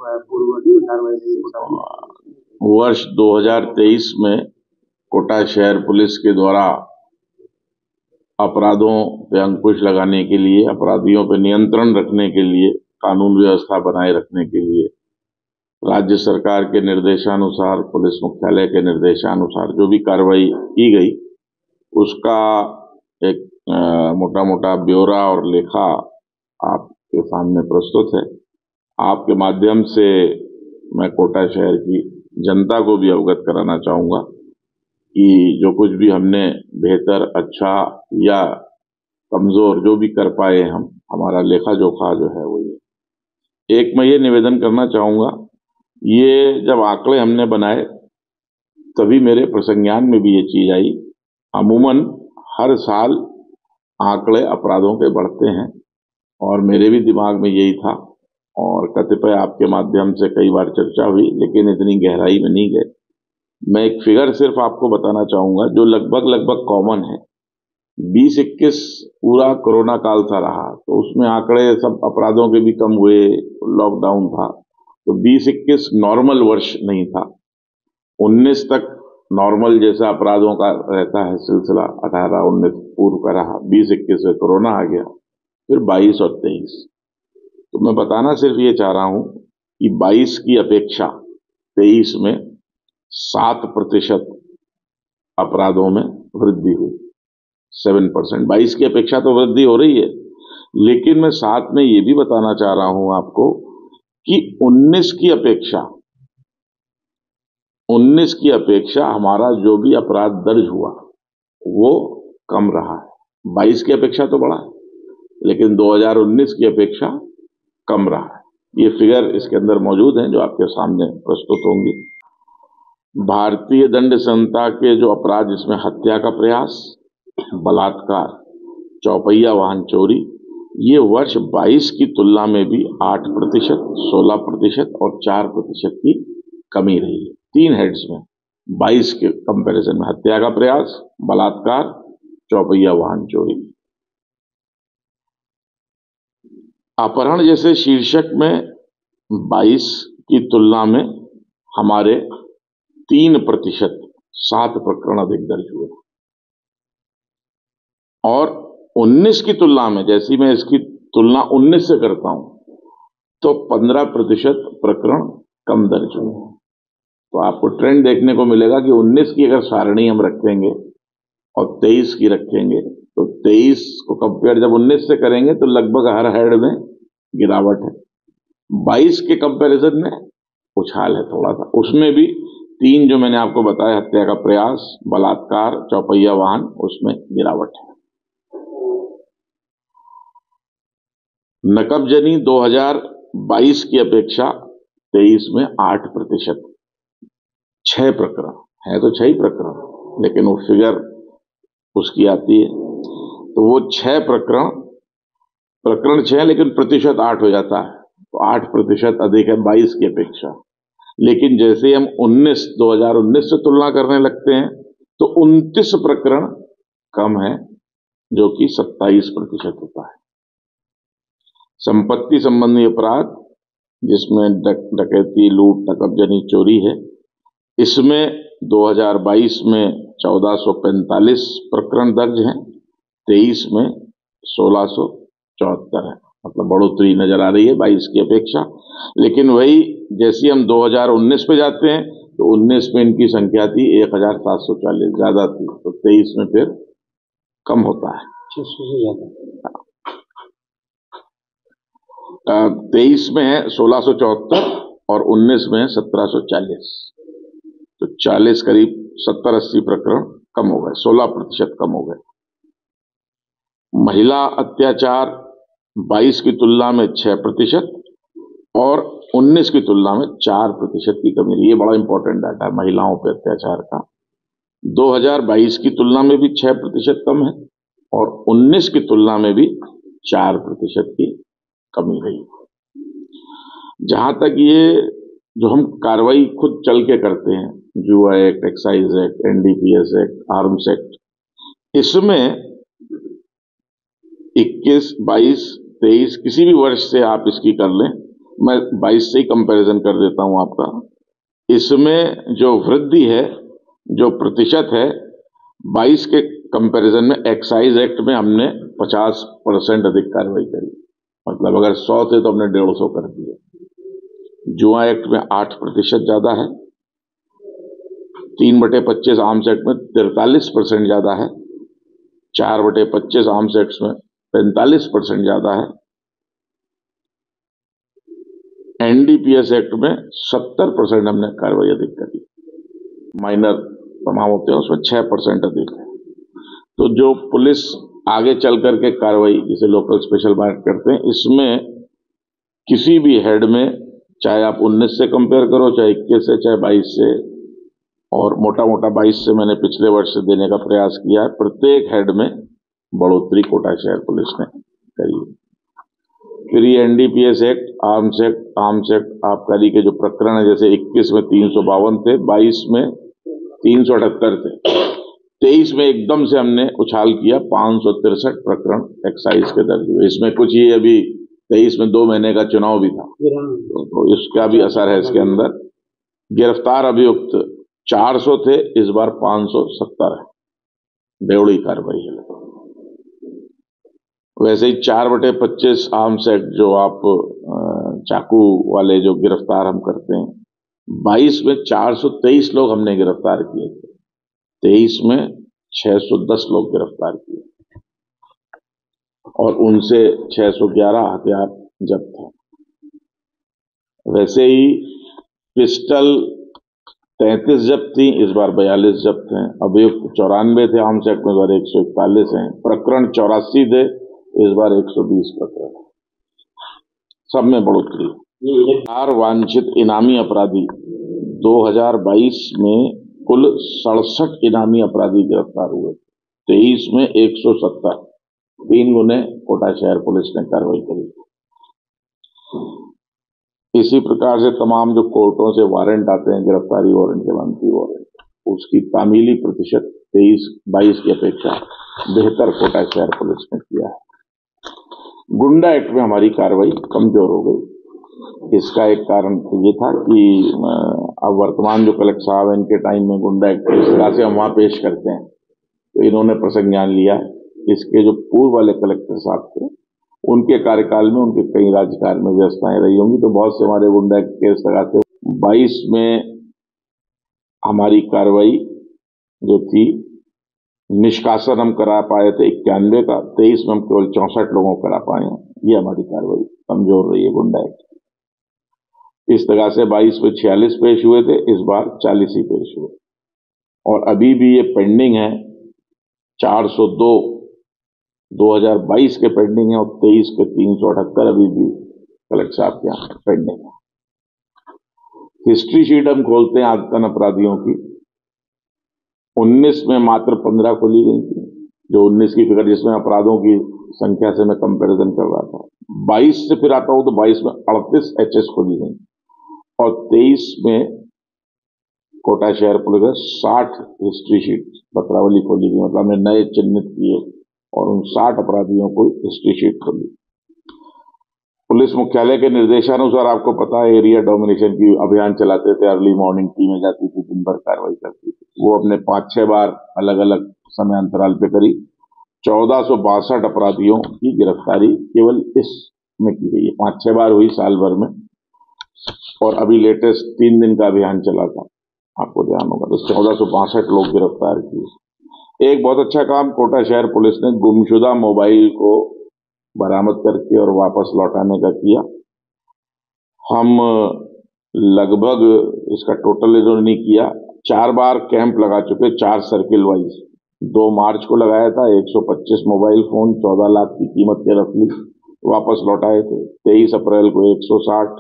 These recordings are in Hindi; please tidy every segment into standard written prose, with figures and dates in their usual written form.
पूर्ववर्ती कार्रवाई नहीं होता। वर्ष 2023 में कोटा शहर पुलिस के द्वारा अपराधों पे अंकुश लगाने के लिए, अपराधियों पे नियंत्रण रखने के लिए, कानून व्यवस्था बनाए रखने के लिए राज्य सरकार के निर्देशानुसार, पुलिस मुख्यालय के निर्देशानुसार जो भी कार्रवाई की गई उसका एक मोटा मोटा ब्यौरा और लेखा आपके सामने प्रस्तुत है। आपके माध्यम से मैं कोटा शहर की जनता को भी अवगत कराना चाहूँगा कि जो कुछ भी हमने बेहतर, अच्छा या कमज़ोर जो भी कर पाए हम, हमारा लेखा जोखा जो है वो ये एक मैं ये निवेदन करना चाहूँगा, ये जब आंकड़े हमने बनाए तभी मेरे प्रसंज्ञान में भी ये चीज़ आई। अमूमन हर साल आंकड़े अपराधों के बढ़ते हैं और मेरे भी दिमाग में यही था और कतिपय आपके माध्यम से कई बार चर्चा हुई, लेकिन इतनी गहराई में नहीं गए। मैं एक फिगर सिर्फ आपको बताना चाहूँगा जो लगभग कॉमन है। 20-21 पूरा कोरोना काल सा रहा तो उसमें आंकड़े सब अपराधों के भी कम हुए, लॉकडाउन था, तो 20-21 नॉर्मल वर्ष नहीं था। 19 तक नॉर्मल जैसा अपराधों का रहता है सिलसिला, 18-19 पूर्व का रहा, 20-21 में कोरोना आ गया, फिर 22 और 23। तो मैं बताना सिर्फ ये चाह रहा हूं कि 22 की अपेक्षा 23 में 7% अपराधों में वृद्धि हुई। 7%, 22 की अपेक्षा तो वृद्धि हो रही है, लेकिन मैं साथ में ये भी बताना चाह रहा हूं आपको कि 19 की अपेक्षा हमारा जो भी अपराध दर्ज हुआ वो कम रहा है। 22 की अपेक्षा तो बढ़ा है, लेकिन 2019 की अपेक्षा कम रहा है। ये फिगर इसके अंदर मौजूद हैं जो आपके सामने प्रस्तुत होंगी। भारतीय दंड संहिता के जो अपराध, जिसमें हत्या का प्रयास, बलात्कार, चौपहिया वाहन चोरी, ये वर्ष 22 की तुलना में भी 8%, 16% और 4% की कमी रही है। 3 हेड्स में 22 के कंपैरिजन में हत्या का प्रयास, बलात्कार, चौपहिया वाहन चोरी। अपहरण जैसे शीर्षक में 22 की तुलना में हमारे 3%, 7 प्रकरण अधिक दर्ज हुए और 19 की तुलना में, जैसी मैं इसकी तुलना 19 से करता हूं, तो 15% प्रकरण कम दर्ज हुए। तो आपको ट्रेंड देखने को मिलेगा कि 19 की अगर सारणी हम रखेंगे और 23 की रखेंगे तो 23 को कंपेयर जब 19 से करेंगे तो लगभग हर हेड में गिरावट है। 22 के कंपैरिजन में उछाल है थोड़ा सा। उसमें भी 3 जो मैंने आपको बताया, हत्या का प्रयास, बलात्कार, चौपहिया वाहन, उसमें गिरावट है। नकबजनी 2022 की अपेक्षा 23 में 8%, 6 प्रकरण है, तो 6 ही प्रकरण, लेकिन वो फिगर उसकी आती है तो वो 6 प्रकरण 6 लेकिन प्रतिशत 8 हो जाता है, तो 8% अधिक है 22 की अपेक्षा। लेकिन जैसे हम 2019 से तुलना करने लगते हैं तो 29 प्रकरण कम है, जो कि 27% होता है। संपत्ति संबंधी अपराध, जिसमें डकैती, लूट, नकबजनी, चोरी है, इसमें 2022 में 1445 प्रकरण दर्ज हैं, 23 में 1674 है, मतलब बढ़ोतरी नजर आ रही है 22 की अपेक्षा। लेकिन वही जैसे हम 2019 पे जाते हैं तो 19 में इनकी संख्या थी 1740, ज्यादा थी, तो 23 में फिर कम होता है। 23 में है 1674 और 19 में है 1740, तो 40 करीब 70-80 प्रकरण कम हो गए, 16% कम हो गए। महिला अत्याचार 22 की तुलना में 6% और 19 की तुलना में 4% की कमी रही। ये बड़ा इंपॉर्टेंट डाटा है महिलाओं पर अत्याचार का। 2022 की तुलना में भी 6% कम है और 19 की तुलना में भी 4% की कमी रही। जहां तक ये जो हम कार्रवाई खुद चल के करते हैं, जुआ act, excise act, NDPS act, arms act, इसमें 21, 22, 23 किसी भी वर्ष से आप इसकी कर लें, मैं 22 से ही कंपैरिजन कर देता हूं आपका। इसमें जो वृद्धि है, जो प्रतिशत है, 22 के कंपैरिजन में एक्साइज एक्ट में हमने 50% अधिक कार्रवाई करी। मतलब अगर 100 थे तो हमने 150 कर दिए। जुआ एक्ट में 8% ज्यादा है। 3/25 आर्म्स एक्ट में 43% ज्यादा है। 4/25 आर्म्स एक्ट में 45% ज्यादा है। एनडीपीएस एक्ट में 70% हमने कार्रवाई अधिक करी। माइनर तमाम होते हैं उसमें 6% अधिक है। तो जो पुलिस आगे चल करके कार्रवाई, जिसे लोकल स्पेशल ब्रांच करते हैं, इसमें किसी भी हेड में, चाहे आप 19 से कंपेयर करो, चाहे 21 से, चाहे 22 से, और मोटा मोटा 22 से मैंने पिछले वर्ष से देने का प्रयास किया है, प्रत्येक हेड में बढ़ोतरी कोटा शहर पुलिस ने करी है। फिर ये एनडीपीएस एक्ट, आर्म्स एक्ट आबकारी के जो प्रकरण है, जैसे 21 में 352 थे, 22 में 378 थे, 23 में एकदम से हमने उछाल किया, 563 प्रकरण एक्साइज के दर्ज हुए। इसमें कुछ ये अभी 23 में 2 महीने का चुनाव भी था, तो इसका भी असर है इसके अंदर। गिरफ्तार अभियुक्त 400 थे, इस बार 570 है। बेवड़ी कार्रवाई है। वैसे ही 4/25 आर्म्स एक्ट, जो आप चाकू वाले जो गिरफ्तार हम करते हैं, 22 में 423 लोग हमने गिरफ्तार किए थे, 23 में 610 लोग गिरफ्तार किए और उनसे 611 हथियार जब्त हैं। वैसे ही पिस्टल 33 जब्त थी, इस बार 42 जब्त हैं। अभियुक्त 94 थे आर्म्स एक्ट में, इस बार 141 हैं। प्रकरण 84 थे, इस बार 120 प्रकरण। सब में बढ़ोतरी। वांछित इनामी अपराधी 2022 में कुल 67 इनामी अपराधी गिरफ्तार हुए। 23 में 170, 3 गुने कोटा शहर पुलिस ने कार्रवाई करी। इसी प्रकार से तमाम जो कोर्टों से वारंट आते हैं, गिरफ्तारी वारंट, जमानती वारंट, उसकी तामीली प्रतिशत 23-22 की अपेक्षा बेहतर कोटा शहर पुलिस ने किया है। गुंडा एक्ट में हमारी कार्रवाई कमजोर हो गई। इसका एक कारण ये था कि अब वर्तमान जो कलेक्टर साहब हैं, इनके टाइम में गुंडा एक्ट इस तरह से हम वहां पेश करते हैं, तो इन्होंने प्रसंज्ञान लिया। इसके जो पूर्व वाले कलेक्टर साहब थे, उनके कार्यकाल में उनके कई राज्यकाल में व्यवस्थाएं रही होंगी, तो बहुत से हमारे गुंडा एक्ट केस लगाते। 22 में हमारी कार्रवाई जो थी, निष्कासन हम करा पाए थे 91 का, 23 में हम केवल 64 लोगों को करा पाए हैं। ये हमारी कार्रवाई कमजोर रही है गुंडा एक्ट। इस तरह से 22 में 46 पेश हुए थे, इस बार 40 ही पेश हुए, और अभी भी ये पेंडिंग है। 402 2022 के पेंडिंग है और 23 के 378 अभी भी कलेक्टर साहब के यहाँ पेंडिंग है। हिस्ट्री शीट हम खोलते हैं आदतन अपराधियों की। 19 में मात्र 15 खोली गई थी, जो 19 की फिगर, जिसमें अपराधों की संख्या से मैं कंपैरिजन कर रहा था। 22 से फिर आता हूं तो 22 में 38 एचएस खोली गई और 23 में कोटा शहर पुलिस ने 60 हिस्ट्री शीट पत्रावली खोली गई। मतलब हमने नए चिन्हित किए और उन 60 अपराधियों को हिस्ट्री शीट खोली। पुलिस मुख्यालय के निर्देशानुसार आपको पता है, एरिया डोमिनेशन की अभियान चलाते थे। अर्ली मॉर्निंग टीमें जाती थी, दिन भर कार्रवाई करती थी। वो अपने 5-6 बार अलग अलग समय अंतराल पे करी। 1462 अपराधियों की गिरफ्तारी केवल इसमें की गई है। 5-6 बार हुई साल भर में, और अभी लेटेस्ट 3 दिन का अभियान चला था, आपको ध्यान होगा, तो 1462 लोग गिरफ्तार किए। एक बहुत अच्छा काम कोटा शहर पुलिस ने गुमशुदा मोबाइल को बरामद करके और वापस लौटाने का किया। हम लगभग इसका टोटल इन्होंने नहीं किया, 4 बार कैंप लगा चुके, 4 सर्किल वाइज। 2 मार्च को लगाया था, 125 मोबाइल फोन 14 लाख की कीमत के रफली वापस लौटाए थे। 23 अप्रैल को 160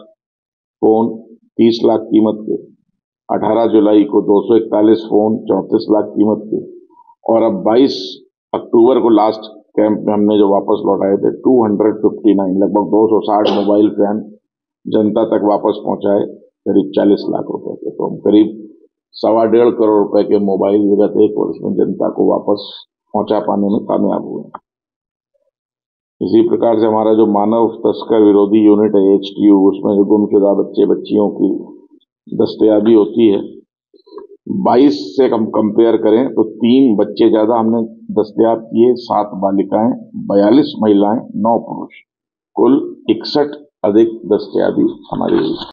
फोन 30 लाख कीमत के। 18 जुलाई को 241 फोन 34 लाख कीमत के। और अब 22 अक्टूबर को लास्ट कैंप में हमने जो वापस लौटाए थे 259, लगभग 260 मोबाइल फोन जनता तक वापस पहुंचाए, करीब 40 लाख रुपए के। तो हम करीब 1.25 करोड़ रुपए के मोबाइल विगत 1 वर्ष में जनता को वापस पहुंचा पाने में कामयाब हुए। इसी प्रकार से हमारा जो मानव तस्कर विरोधी यूनिट है HTU, उसमें जो गुमशुदा बच्चे बच्चियों की दस्तयाबी होती है, 22 से हम कंपेयर करें तो 3 बच्चे ज्यादा हमने दस्तयाब किए, 7 बालिकाएं, 42 महिलाएं, 9 पुरुष, कुल 61 अधिक दस्तयाबी हमारी हुई।